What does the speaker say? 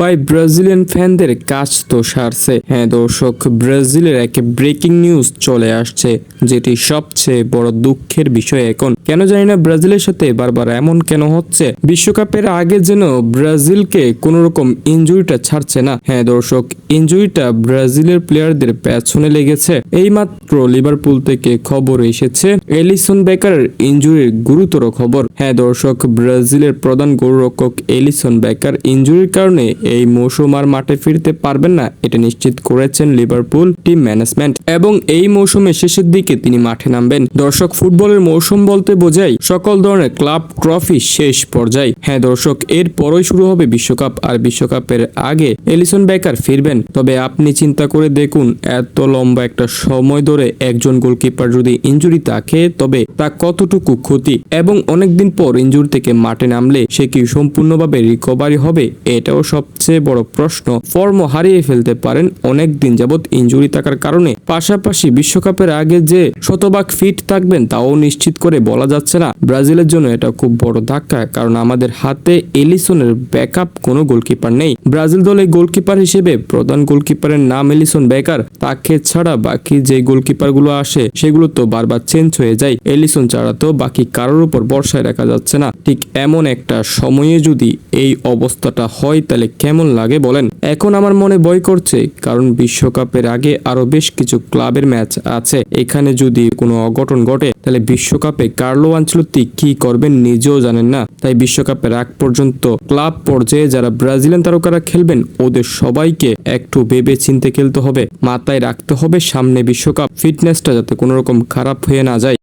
ভাই ব্রাজিলিয়ান ফ্যানদের কাজ তো সারছে। হ্যাঁ দর্শক, ব্রাজিলের এক ব্রেকিং নিউজ চলে আসছে, যেটি সবচেয়ে বড় দুঃখের বিষয়। এখন কেন জানি না ব্রাজিলের সাথে বারবার এমন কেন হচ্ছে। বিশ্বকাপের আগে যেন ব্রাজিলকে কোন রকম ইনজুরিটা ছাড়ছে না। হ্যাঁ দর্শক, ইনজুরিটা ব্রাজিলের প্লেয়ারদের পেছনে লেগেছে। এইমাত্র লিভারপুল থেকে খবর এসেছে এলিসন বেকারের ইনজুরির গুরুতর খবর। হ্যাঁ দর্শক, ব্রাজিলের প্রধান গোলরক্ষক এলিসন বেকার ইনজুরির কারণে এই মৌসুম আর মাঠে ফিরতে পারবেন না, এটা নিশ্চিত করেছেন লিভারপুল টিম ম্যানেজমেন্ট, এবং এই মৌসুমের শেষের দিকে তিনি মাঠে নামবেন। দর্শক, ফুটবলের মৌসুম বলতে বোঝায় সকল ধরনের ক্লাব ট্রফি শেষ পর্যায়ে। হ্যাঁ দর্শক, এর পরই শুরু হবে বিশ্বকাপ, আর বিশ্বকাপের আগে এলিসন বেকার ফিরবেন। তবে আপনি চিন্তা করে দেখুন, এত লম্বা একটা সময় ধরে একজন গোলকিপার যদি ইনজুরি থাকে তবে তা কতটুকু ক্ষতি, এবং অনেকদিন পর ইনজুরি থেকে মাঠে নামলে সে কি সম্পূর্ণভাবে রিকভারি হবে, এটাও সবচেয়ে বড় প্রশ্ন। ফর্মও হারিয়ে ফেলতে পারেন অনেক দিন যাবত ইনজুরি থাকার কারণে। পাশাপাশি বিশ্বকাপের আগে যে শতভাগ ফিট থাকবেন তাও নিশ্চিত করে বলা যাচ্ছে না। ব্রাজিলের জন্য এটা খুব বড় ধাক্কা, কারণ আমাদের হাতে এলিসনের ব্যাকআপ কোনো গোলকিপার নেই। ব্রাজিল দলে গোলকিপার হিসেবে প্রধান গোলকিপারের নাম এলিসন বেকার, তাকে ছাড়া বাকি যে গোলকিপার গুলো আসে সেগুলো তো বারবার চেঞ্জ হয়ে যায়। এলিসন ছাড়া তো বাকি কারোর উপর ভরসায় রাখা যাচ্ছে না। ঠিক এমন একটা সময়ে যদি এই অবস্থাটা হয় তাহলে কেমন লাগে বলেন। এখন আমার মনে ভয় করছে, কারণ বিশ্বকাপের আগে আরো বেশ কিছু ক্লাবের ম্যাচ আছে। এখানে যদি কোনো অঘটন ঘটে তাহলে বিশ্বকাপে কার্লো আনচেলত্তি কি করবেন নিজেও জানেন না। তাই বিশ্বকাপের আগ পর্যন্ত ক্লাব পর্যায়ে যারা ব্রাজিলিয়ান তারকারা খেলবেন ওদের সবাইকে একটু ভেবে চিন্তে খেলতে হবে। মাথায় রাখতে হবে সামনে বিশ্বকাপ, ফিটনেসটা যাতে কোনো রকম খারাপ হয়ে না যায়।